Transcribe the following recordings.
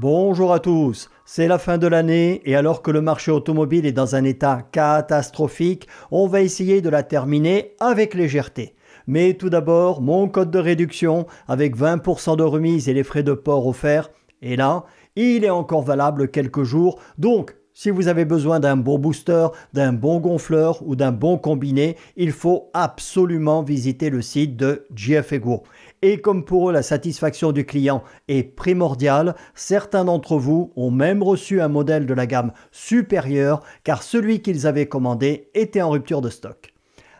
Bonjour à tous, c'est la fin de l'année et alors que le marché automobile est dans un état catastrophique, on va essayer de la terminer avec légèreté. Mais tout d'abord, mon code de réduction avec 20% de remise et les frais de port offerts. Et là, il est encore valable quelques jours, donc si vous avez besoin d'un bon booster, d'un bon gonfleur ou d'un bon combiné, il faut absolument visiter le site de GFEGO. Et comme pour eux la satisfaction du client est primordiale, certains d'entre vous ont même reçu un modèle de la gamme supérieure car celui qu'ils avaient commandé était en rupture de stock.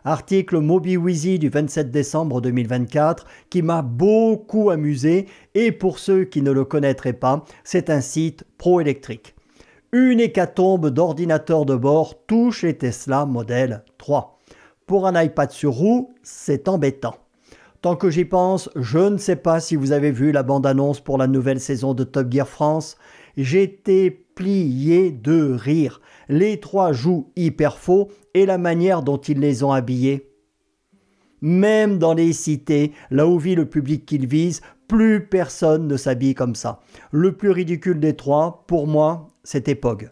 Article MobiWheezy du 27 décembre 2024 qui m'a beaucoup amusé et pour ceux qui ne le connaîtraient pas, c'est un site pro-électrique. Une hécatombe d'ordinateurs de bord touche les Tesla Model 3. Pour un iPad sur roue, c'est embêtant. Tant que j'y pense, je ne sais pas si vous avez vu la bande-annonce pour la nouvelle saison de Top Gear France. J'étais plié de rire. Les trois jouent hyper faux et la manière dont ils les ont habillés. Même dans les cités, là où vit le public qu'ils visent, plus personne ne s'habille comme ça. Le plus ridicule des trois, pour moi, c'était Pog.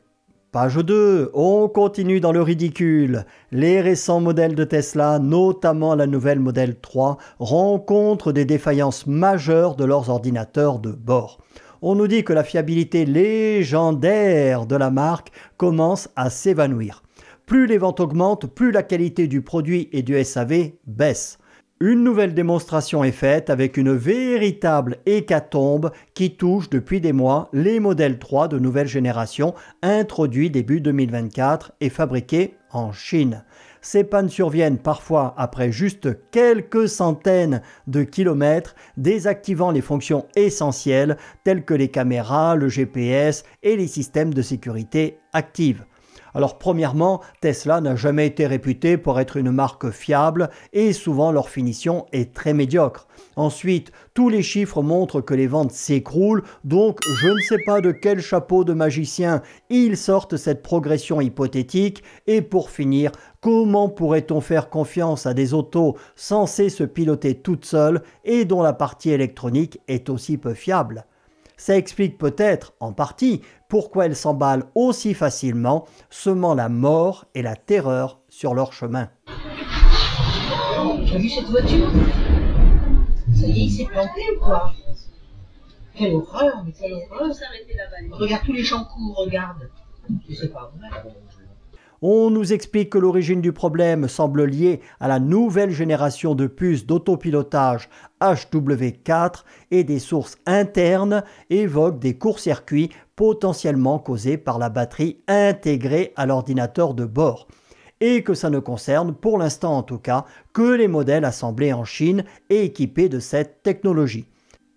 Page 2, on continue dans le ridicule. Les récents modèles de Tesla, notamment la nouvelle Model 3, rencontrent des défaillances majeures de leurs ordinateurs de bord. On nous dit que la fiabilité légendaire de la marque commence à s'évanouir. Plus les ventes augmentent, plus la qualité du produit et du SAV baisse. Une nouvelle démonstration est faite avec une véritable hécatombe qui touche depuis des mois les modèles 3 de nouvelle génération introduits début 2024 et fabriqués en Chine. Ces pannes surviennent parfois après juste quelques centaines de kilomètres, désactivant les fonctions essentielles telles que les caméras, le GPS et les systèmes de sécurité actifs. Alors premièrement, Tesla n'a jamais été réputé pour être une marque fiable et souvent leur finition est très médiocre. Ensuite, tous les chiffres montrent que les ventes s'écroulent, donc je ne sais pas de quel chapeau de magicien ils sortent cette progression hypothétique. Et pour finir, comment pourrait-on faire confiance à des autos censées se piloter toutes seules et dont la partie électronique est aussi peu fiable ? Ça explique peut-être, en partie, pourquoi elles s'emballent aussi facilement, semant la mort et la terreur sur leur chemin. Tu as vu cette voiture? Ça y est, il s'est planté ou quoi? Quelle horreur, mais quelle horreur! Regarde tous les champs courts, regarde. C'est pas vrai. On nous explique que l'origine du problème semble liée à la nouvelle génération de puces d'autopilotage HW4 et des sources internes évoquent des courts-circuits potentiellement causés par la batterie intégrée à l'ordinateur de bord. Et que ça ne concerne, pour l'instant en tout cas, que les modèles assemblés en Chine et équipés de cette technologie.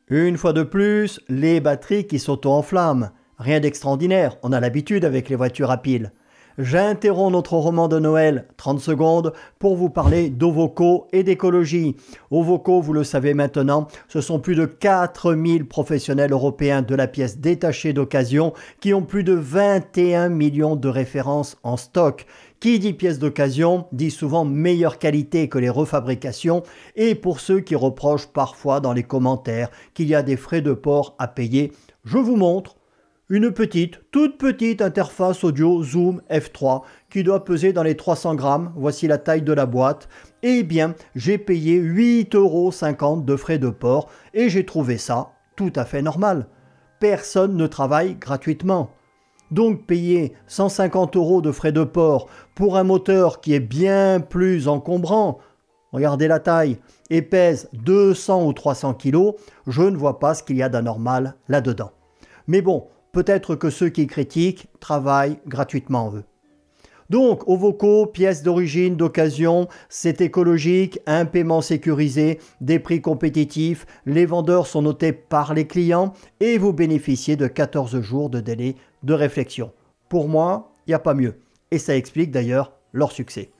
Une fois de plus, les batteries qui s'auto-enflamment. Rien d'extraordinaire, on a l'habitude avec les voitures à piles. J'interromps notre roman de Noël, 30 secondes, pour vous parler d'Ovoco et d'écologie. Ovoco, vous le savez maintenant, ce sont plus de 4000 professionnels européens de la pièce détachée d'occasion qui ont plus de 21 millions de références en stock. Qui dit pièces d'occasion dit souvent meilleure qualité que les refabrications et pour ceux qui reprochent parfois dans les commentaires qu'il y a des frais de port à payer, je vous montre une toute petite interface audio Zoom F3 qui doit peser dans les 300 grammes. Voici la taille de la boîte. Eh bien, j'ai payé 8,50 € de frais de port et j'ai trouvé ça tout à fait normal. Personne ne travaille gratuitement. Donc payer 150 € de frais de port pour un moteur qui est bien plus encombrant, regardez la taille, et pèse 200 ou 300 kg, je ne vois pas ce qu'il y a d'anormal là-dedans. Mais bon, peut-être que ceux qui critiquent travaillent gratuitement eux. Donc, Ovoco, pièces d'origine, d'occasion, c'est écologique, un paiement sécurisé, des prix compétitifs, les vendeurs sont notés par les clients et vous bénéficiez de 14 jours de délai de réflexion. Pour moi, il n'y a pas mieux. Et ça explique d'ailleurs leur succès.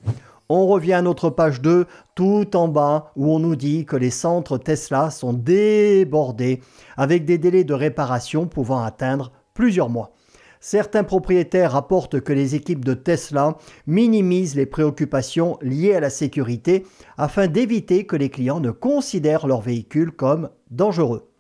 On revient à notre page 2, tout en bas, où on nous dit que les centres Tesla sont débordés avec des délais de réparation pouvant atteindre plusieurs mois. Certains propriétaires rapportent que les équipes de Tesla minimisent les préoccupations liées à la sécurité afin d'éviter que les clients ne considèrent leur véhicule comme dangereux.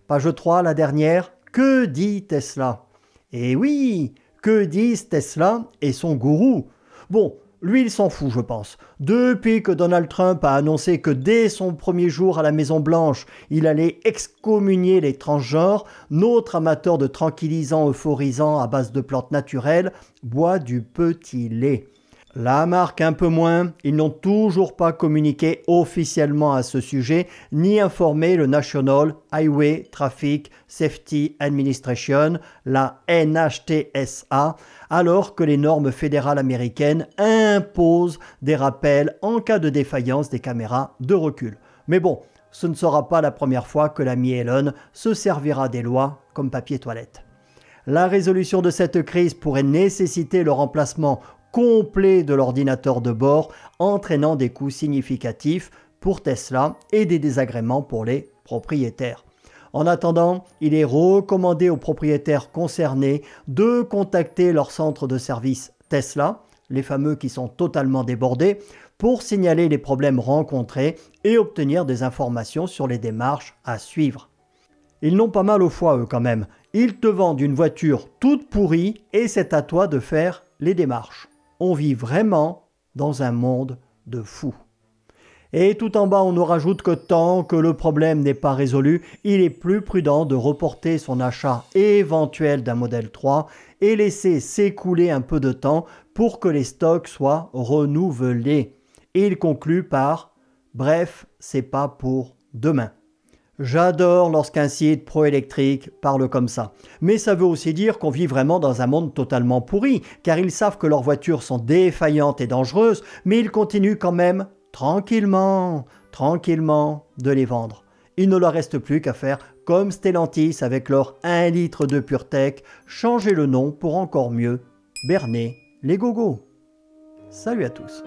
Page 3, la dernière, Que dit Tesla? Eh oui, que disent Tesla et son gourou? Bon, lui, il s'en fout, je pense. Depuis que Donald Trump a annoncé que dès son premier jour à la Maison-Blanche, il allait excommunier les transgenres, notre amateur de tranquillisants euphorisants à base de plantes naturelles boit du petit lait. La marque un peu moins, ils n'ont toujours pas communiqué officiellement à ce sujet, ni informé le National Highway Traffic Safety Administration, la NHTSA, alors que les normes fédérales américaines imposent des rappels en cas de défaillance des caméras de recul. Mais bon, ce ne sera pas la première fois que l'ami Elon se servira des lois comme papier toilette. La résolution de cette crise pourrait nécessiter le remplacement complet de l'ordinateur de bord, entraînant des coûts significatifs pour Tesla et des désagréments pour les propriétaires. En attendant, il est recommandé aux propriétaires concernés de contacter leur centre de service Tesla, les fameux qui sont totalement débordés, pour signaler les problèmes rencontrés et obtenir des informations sur les démarches à suivre. Ils n'ont pas mal au foie, eux, quand même. Ils te vendent une voiture toute pourrie et c'est à toi de faire les démarches. On vit vraiment dans un monde de fous. Et tout en bas, on nous rajoute que tant que le problème n'est pas résolu, il est plus prudent de reporter son achat éventuel d'un modèle 3 et laisser s'écouler un peu de temps pour que les stocks soient renouvelés. Et il conclut par « Bref, c'est pas pour demain ». J'adore lorsqu'un site pro-électrique parle comme ça. Mais ça veut aussi dire qu'on vit vraiment dans un monde totalement pourri, car ils savent que leurs voitures sont défaillantes et dangereuses, mais ils continuent quand même, tranquillement, de les vendre. Il ne leur reste plus qu'à faire comme Stellantis avec leur 1 litre de PureTech, changer le nom pour encore mieux berner les gogos. Salut à tous.